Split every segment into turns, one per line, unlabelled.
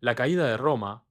La caída de Roma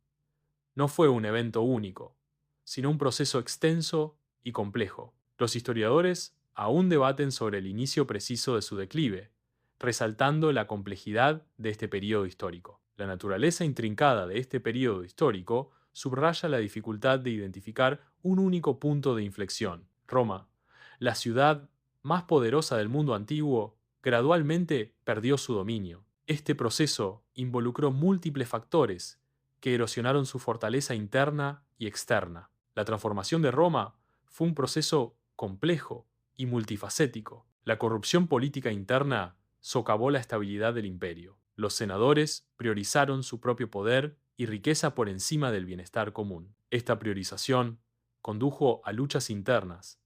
no fue un evento único, sino un proceso extenso y complejo. Los historiadores aún debaten sobre el inicio preciso de su declive, resaltando la complejidad de este periodo histórico. La naturaleza intrincada de este periodo histórico subraya la dificultad de identificar un único punto de inflexión. Roma, la ciudad más poderosa del mundo antiguo, gradualmente perdió su dominio. Este proceso involucró múltiples factores que erosionaron su fortaleza interna y externa. La transformación de Roma fue un proceso complejo y multifacético. La corrupción política interna socavó la estabilidad del imperio. Los senadores priorizaron su propio poder y riqueza por encima del bienestar común. Esta priorización condujo a luchas internas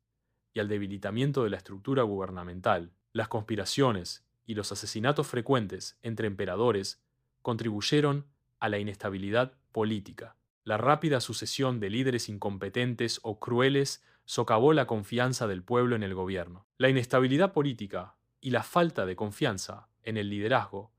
y al debilitamiento de la estructura gubernamental. Las conspiraciones y los asesinatos frecuentes entre emperadores contribuyeron a la inestabilidad política. La rápida sucesión de líderes incompetentes o crueles socavó la confianza del pueblo en el gobierno. La inestabilidad política y la falta de confianza en el liderazgo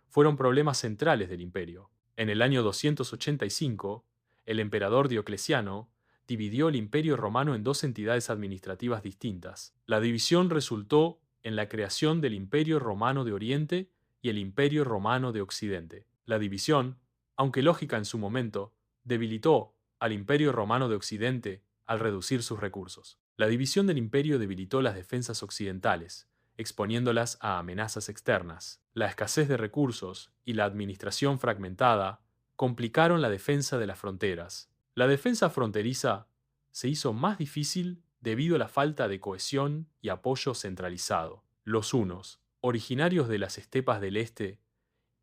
fueron problemas centrales del imperio. En el año 285, el emperador Diocleciano dividió el imperio romano en dos entidades administrativas distintas. La división resultó en la creación del Imperio Romano de Oriente y el Imperio Romano de Occidente. La división, aunque lógica en su momento, debilitó al Imperio Romano de Occidente al reducir sus recursos. La división del imperio debilitó las defensas occidentales, exponiéndolas a amenazas externas. La escasez de recursos y la administración fragmentada complicaron la defensa de las fronteras. La defensa fronteriza se hizo más difícil debido a la falta de cohesión y apoyo centralizado. Los hunos, originarios de las estepas del este,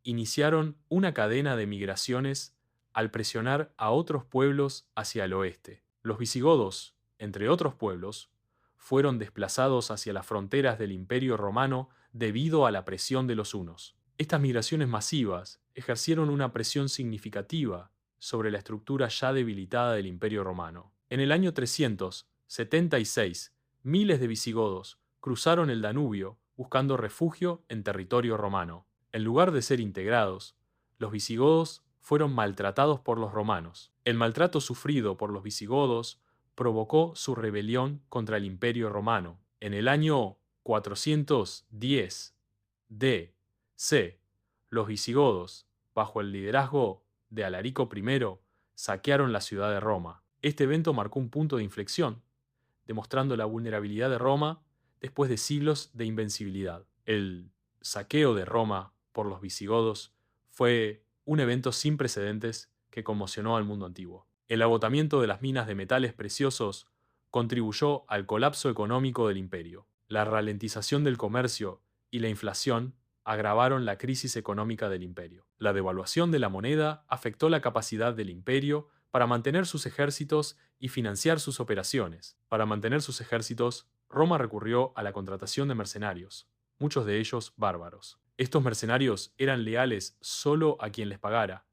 iniciaron una cadena de migraciones al presionar a otros pueblos hacia el oeste. Los visigodos, entre otros pueblos, fueron desplazados hacia las fronteras del Imperio Romano debido a la presión de los hunos. Estas migraciones masivas ejercieron una presión significativa sobre la estructura ya debilitada del Imperio Romano. En el año 376, miles de visigodos cruzaron el Danubio buscando refugio en territorio romano. En lugar de ser integrados, los visigodos fueron maltratados por los romanos. El maltrato sufrido por los visigodos provocó su rebelión contra el Imperio Romano. En el año 410 D.C., los visigodos, bajo el liderazgo de Alarico I, saquearon la ciudad de Roma. Este evento marcó un punto de inflexión, demostrando la vulnerabilidad de Roma después de siglos de invencibilidad. El saqueo de Roma por los visigodos fue un evento sin precedentes que conmocionó al mundo antiguo. El agotamiento de las minas de metales preciosos contribuyó al colapso económico del imperio. La ralentización del comercio y la inflación agravaron la crisis económica del imperio. La devaluación de la moneda afectó la capacidad del imperio para mantener sus ejércitos y financiar sus operaciones. Para mantener sus ejércitos, Roma recurrió a la contratación de mercenarios, muchos de ellos bárbaros. Estos mercenarios eran leales solo a quien les pagara,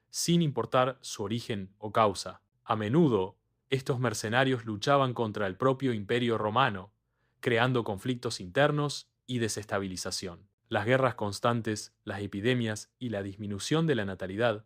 sin importar su origen o causa. A menudo, estos mercenarios luchaban contra el propio imperio romano, creando conflictos internos y desestabilización. Las guerras constantes, las epidemias y la disminución de la natalidad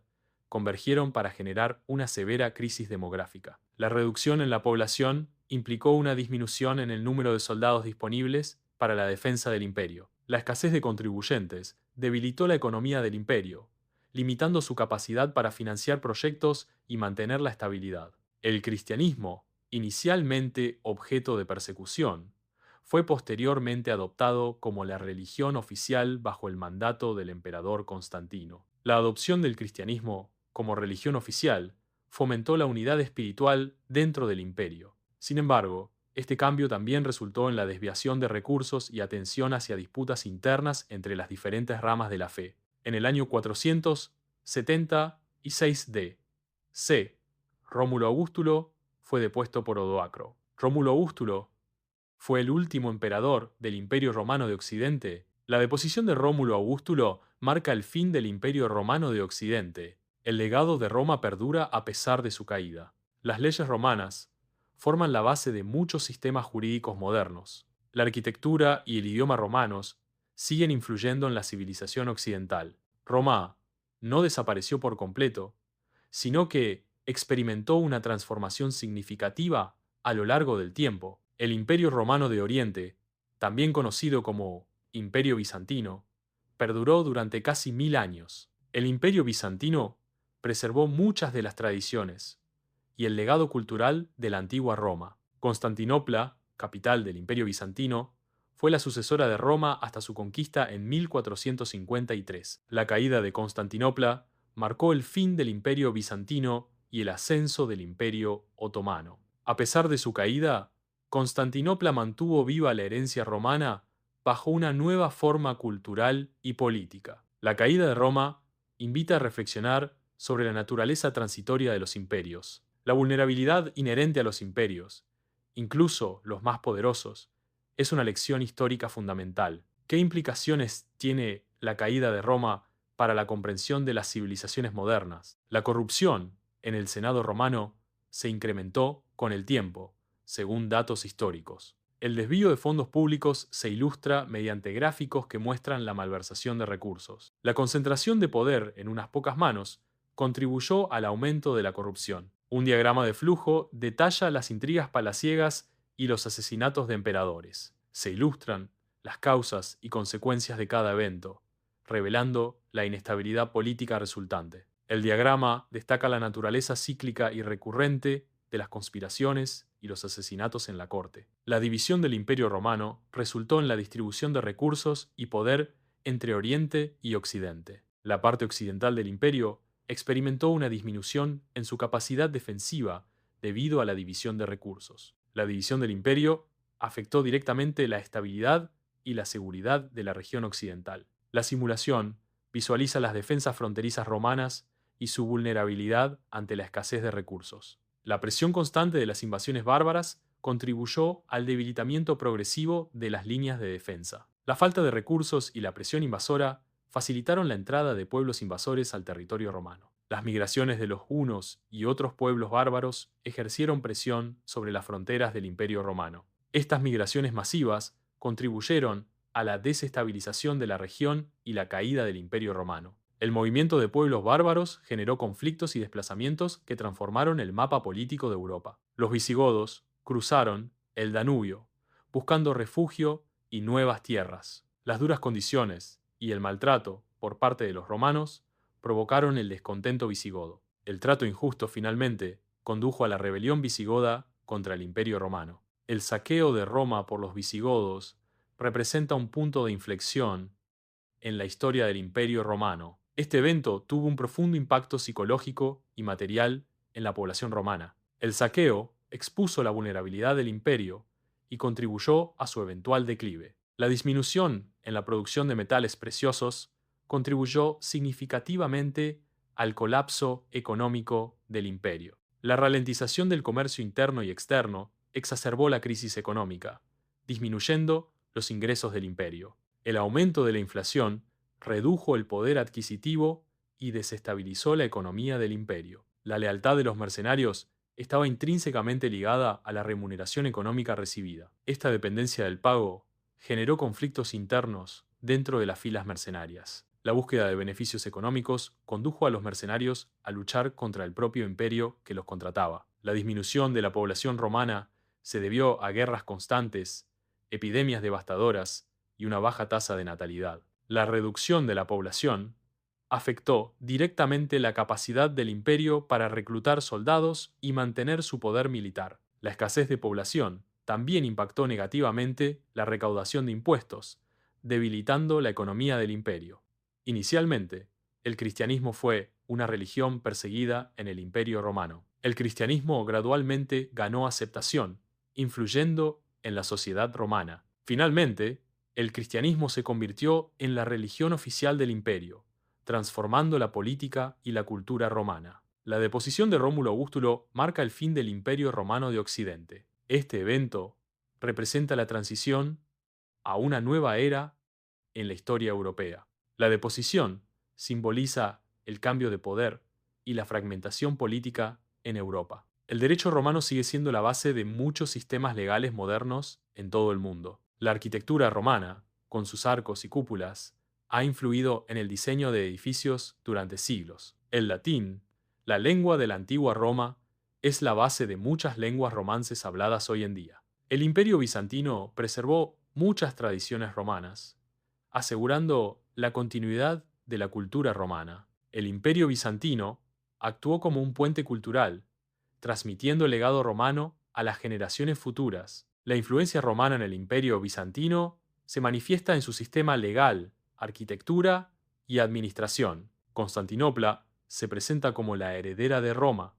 convergieron para generar una severa crisis demográfica. La reducción en la población implicó una disminución en el número de soldados disponibles para la defensa del imperio. La escasez de contribuyentes debilitó la economía del imperio, limitando su capacidad para financiar proyectos y mantener la estabilidad. El cristianismo, inicialmente objeto de persecución, fue posteriormente adoptado como la religión oficial bajo el mandato del emperador Constantino. La adopción del cristianismo como religión oficial fomentó la unidad espiritual dentro del imperio. Sin embargo, este cambio también resultó en la desviación de recursos y atención hacia disputas internas entre las diferentes ramas de la fe. En el año 476 D.C., Rómulo Augustulo fue depuesto por Odoacro. Rómulo Augustulo fue el último emperador del Imperio Romano de Occidente. La deposición de Rómulo Augustulo marca el fin del Imperio Romano de Occidente. El legado de Roma perdura a pesar de su caída. Las leyes romanas forman la base de muchos sistemas jurídicos modernos. La arquitectura y el idioma romanos siguen influyendo en la civilización occidental. Roma no desapareció por completo, sino que experimentó una transformación significativa a lo largo del tiempo. El Imperio Romano de Oriente, también conocido como Imperio Bizantino, perduró durante casi 1000 años. El Imperio Bizantino preservó muchas de las tradiciones y el legado cultural de la antigua Roma. Constantinopla, capital del Imperio Bizantino, fue la sucesora de Roma hasta su conquista en 1453. La caída de Constantinopla marcó el fin del Imperio Bizantino y el ascenso del Imperio Otomano. A pesar de su caída, Constantinopla mantuvo viva la herencia romana bajo una nueva forma cultural y política. La caída de Roma invita a reflexionar sobre la naturaleza transitoria de los imperios, la vulnerabilidad inherente a los imperios, incluso los más poderosos, es una lección histórica fundamental. ¿Qué implicaciones tiene la caída de Roma para la comprensión de las civilizaciones modernas? La corrupción en el Senado romano se incrementó con el tiempo, según datos históricos. El desvío de fondos públicos se ilustra mediante gráficos que muestran la malversación de recursos. La concentración de poder en unas pocas manos contribuyó al aumento de la corrupción. Un diagrama de flujo detalla las intrigas palaciegas y los asesinatos de emperadores. Se ilustran las causas y consecuencias de cada evento, revelando la inestabilidad política resultante. El diagrama destaca la naturaleza cíclica y recurrente de las conspiraciones y los asesinatos en la corte. La división del Imperio Romano resultó en la distribución de recursos y poder entre Oriente y Occidente. La parte occidental del imperio experimentó una disminución en su capacidad defensiva debido a la división de recursos. La división del imperio afectó directamente la estabilidad y la seguridad de la región occidental. La simulación visualiza las defensas fronterizas romanas y su vulnerabilidad ante la escasez de recursos. La presión constante de las invasiones bárbaras contribuyó al debilitamiento progresivo de las líneas de defensa. La falta de recursos y la presión invasora facilitaron la entrada de pueblos invasores al territorio romano. Las migraciones de los hunos y otros pueblos bárbaros ejercieron presión sobre las fronteras del Imperio Romano. Estas migraciones masivas contribuyeron a la desestabilización de la región y la caída del Imperio Romano. El movimiento de pueblos bárbaros generó conflictos y desplazamientos que transformaron el mapa político de Europa. Los visigodos cruzaron el Danubio, buscando refugio y nuevas tierras. Las duras condiciones y el maltrato por parte de los romanos provocaron el descontento visigodo. El trato injusto finalmente condujo a la rebelión visigoda contra el Imperio Romano. El saqueo de Roma por los visigodos representa un punto de inflexión en la historia del Imperio Romano. Este evento tuvo un profundo impacto psicológico y material en la población romana. El saqueo expuso la vulnerabilidad del imperio y contribuyó a su eventual declive. La disminución en la producción de metales preciosos contribuyó significativamente al colapso económico del imperio. La ralentización del comercio interno y externo exacerbó la crisis económica, disminuyendo los ingresos del imperio. El aumento de la inflación redujo el poder adquisitivo y desestabilizó la economía del imperio. La lealtad de los mercenarios estaba intrínsecamente ligada a la remuneración económica recibida. Esta dependencia del pago generó conflictos internos dentro de las filas mercenarias. La búsqueda de beneficios económicos condujo a los mercenarios a luchar contra el propio imperio que los contrataba. La disminución de la población romana se debió a guerras constantes, epidemias devastadoras y una baja tasa de natalidad. La reducción de la población afectó directamente la capacidad del imperio para reclutar soldados y mantener su poder militar. La escasez de población también impactó negativamente la recaudación de impuestos, debilitando la economía del imperio. Inicialmente, el cristianismo fue una religión perseguida en el Imperio Romano. El cristianismo gradualmente ganó aceptación, influyendo en la sociedad romana. Finalmente, el cristianismo se convirtió en la religión oficial del imperio, transformando la política y la cultura romana. La deposición de Rómulo Augustulo marca el fin del Imperio Romano de Occidente. Este evento representa la transición a una nueva era en la historia europea. La deposición simboliza el cambio de poder y la fragmentación política en Europa. El derecho romano sigue siendo la base de muchos sistemas legales modernos en todo el mundo. La arquitectura romana, con sus arcos y cúpulas, ha influido en el diseño de edificios durante siglos. El latín, la lengua de la antigua Roma, es la base de muchas lenguas romances habladas hoy en día. El Imperio bizantino preservó muchas tradiciones romanas, asegurando la continuidad de la cultura romana. El Imperio bizantino actuó como un puente cultural, transmitiendo el legado romano a las generaciones futuras. La influencia romana en el Imperio bizantino se manifiesta en su sistema legal, arquitectura y administración. Constantinopla se presenta como la heredera de Roma,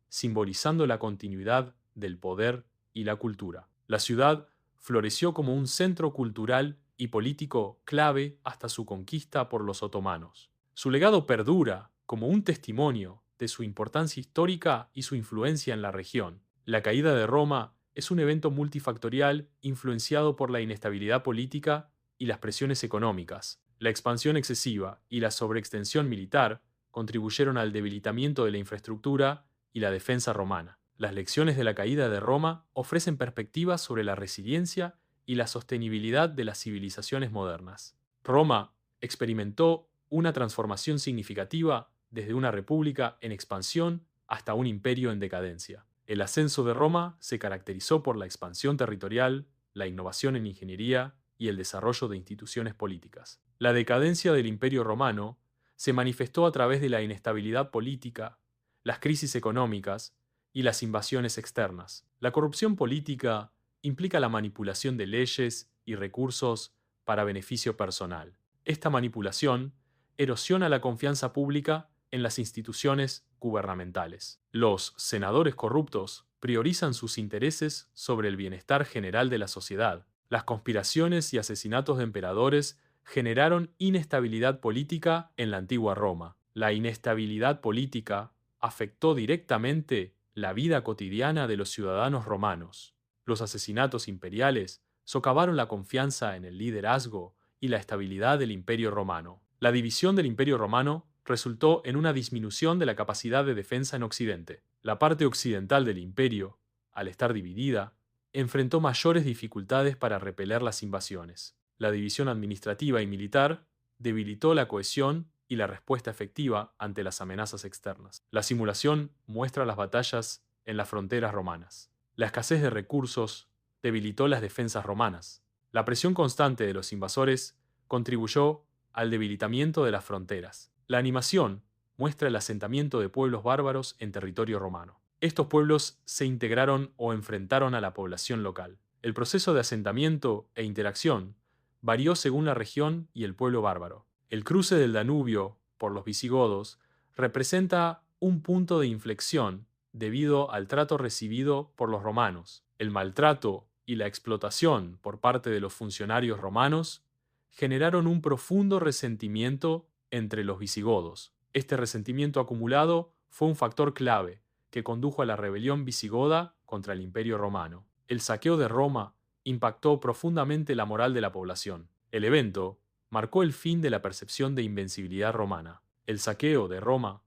simbolizando la continuidad del poder y la cultura. La ciudad floreció como un centro cultural y político clave hasta su conquista por los otomanos. Su legado perdura como un testimonio de su importancia histórica y su influencia en la región. La caída de Roma es un evento multifactorial influenciado por la inestabilidad política y las presiones económicas. La expansión excesiva y la sobreextensión militar contribuyeron al debilitamiento de la infraestructura y la defensa romana. Las lecciones de la caída de Roma ofrecen perspectivas sobre la resiliencia y la sostenibilidad de las civilizaciones modernas. Roma experimentó una transformación significativa desde una república en expansión hasta un imperio en decadencia. El ascenso de Roma se caracterizó por la expansión territorial, la innovación en ingeniería y el desarrollo de instituciones políticas. La decadencia del Imperio Romano se manifestó a través de la inestabilidad política, las crisis económicas y las invasiones externas. La corrupción política implica la manipulación de leyes y recursos para beneficio personal. Esta manipulación erosiona la confianza pública en las instituciones gubernamentales. Los senadores corruptos priorizan sus intereses sobre el bienestar general de la sociedad. Las conspiraciones y asesinatos de emperadores generaron inestabilidad política en la antigua Roma. La inestabilidad política afectó directamente la vida cotidiana de los ciudadanos romanos. Los asesinatos imperiales socavaron la confianza en el liderazgo y la estabilidad del Imperio Romano. La división del Imperio Romano resultó en una disminución de la capacidad de defensa en Occidente. La parte occidental del imperio, al estar dividida, enfrentó mayores dificultades para repeler las invasiones. La división administrativa y militar debilitó la cohesión y la respuesta efectiva ante las amenazas externas. La simulación muestra las batallas en las fronteras romanas. La escasez de recursos debilitó las defensas romanas. La presión constante de los invasores contribuyó al debilitamiento de las fronteras. La animación muestra el asentamiento de pueblos bárbaros en territorio romano. Estos pueblos se integraron o enfrentaron a la población local. El proceso de asentamiento e interacción varió según la región y el pueblo bárbaro. El cruce del Danubio por los visigodos representa un punto de inflexión debido al trato recibido por los romanos. El maltrato y la explotación por parte de los funcionarios romanos generaron un profundo resentimiento entre los visigodos. Este resentimiento acumulado fue un factor clave que condujo a la rebelión visigoda contra el Imperio Romano. El saqueo de Roma impactó profundamente la moral de la población. El evento marcó el fin de la percepción de invencibilidad romana. El saqueo de Roma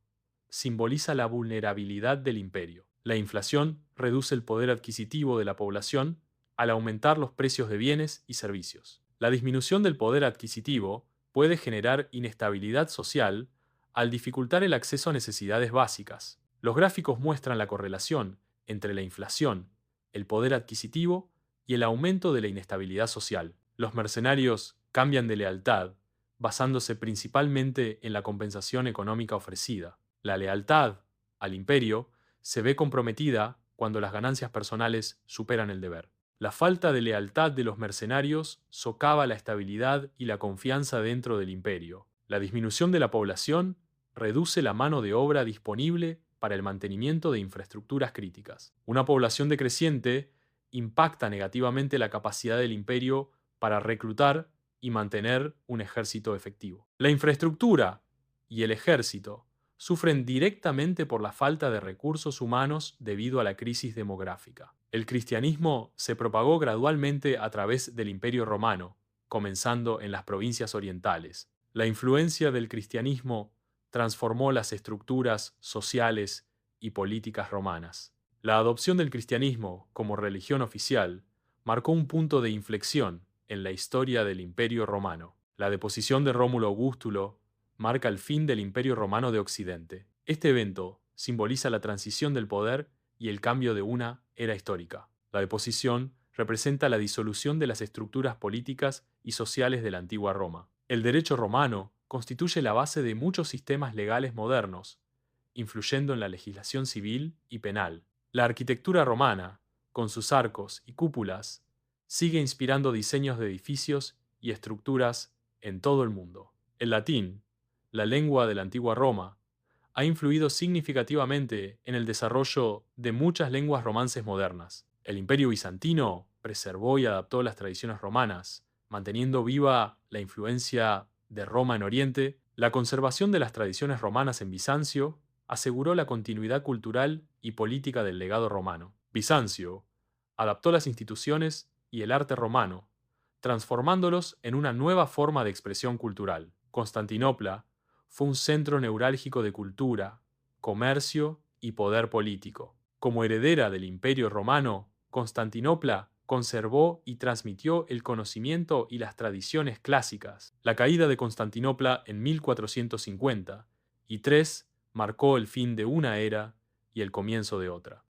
simboliza la vulnerabilidad del imperio. La inflación reduce el poder adquisitivo de la población al aumentar los precios de bienes y servicios. La disminución del poder adquisitivo puede generar inestabilidad social al dificultar el acceso a necesidades básicas. Los gráficos muestran la correlación entre la inflación, el poder adquisitivo y el aumento de la inestabilidad social. Los mercenarios cambian de lealtad, basándose principalmente en la compensación económica ofrecida. La lealtad al imperio se ve comprometida cuando las ganancias personales superan el deber. La falta de lealtad de los mercenarios socava la estabilidad y la confianza dentro del imperio. La disminución de la población reduce la mano de obra disponible para el mantenimiento de infraestructuras críticas. Una población decreciente impacta negativamente la capacidad del imperio para reclutar y mantener un ejército efectivo. La infraestructura y el ejército sufren directamente por la falta de recursos humanos debido a la crisis demográfica. El cristianismo se propagó gradualmente a través del Imperio Romano, comenzando en las provincias orientales. La influencia del cristianismo transformó las estructuras sociales y políticas romanas. La adopción del cristianismo como religión oficial marcó un punto de inflexión en la historia del Imperio Romano. La deposición de Rómulo Augustulo marca el fin del Imperio Romano de Occidente. Este evento simboliza la transición del poder y el cambio de una era histórica. La deposición representa la disolución de las estructuras políticas y sociales de la antigua Roma. El derecho romano constituye la base de muchos sistemas legales modernos, influyendo en la legislación civil y penal. La arquitectura romana, con sus arcos y cúpulas, sigue inspirando diseños de edificios y estructuras en todo el mundo. El latín, la lengua de la antigua Roma, ha influido significativamente en el desarrollo de muchas lenguas romances modernas. El Imperio bizantino preservó y adaptó las tradiciones romanas, manteniendo viva la influencia de Roma en Oriente. La conservación de las tradiciones romanas en Bizancio aseguró la continuidad cultural y política del legado romano. Bizancio adaptó las instituciones y el arte romano, transformándolos en una nueva forma de expresión cultural. Constantinopla fue un centro neurálgico de cultura, comercio y poder político. Como heredera del Imperio Romano, Constantinopla conservó y transmitió el conocimiento y las tradiciones clásicas. La caída de Constantinopla en 1450 y 3 marcó el fin de una era y el comienzo de otra.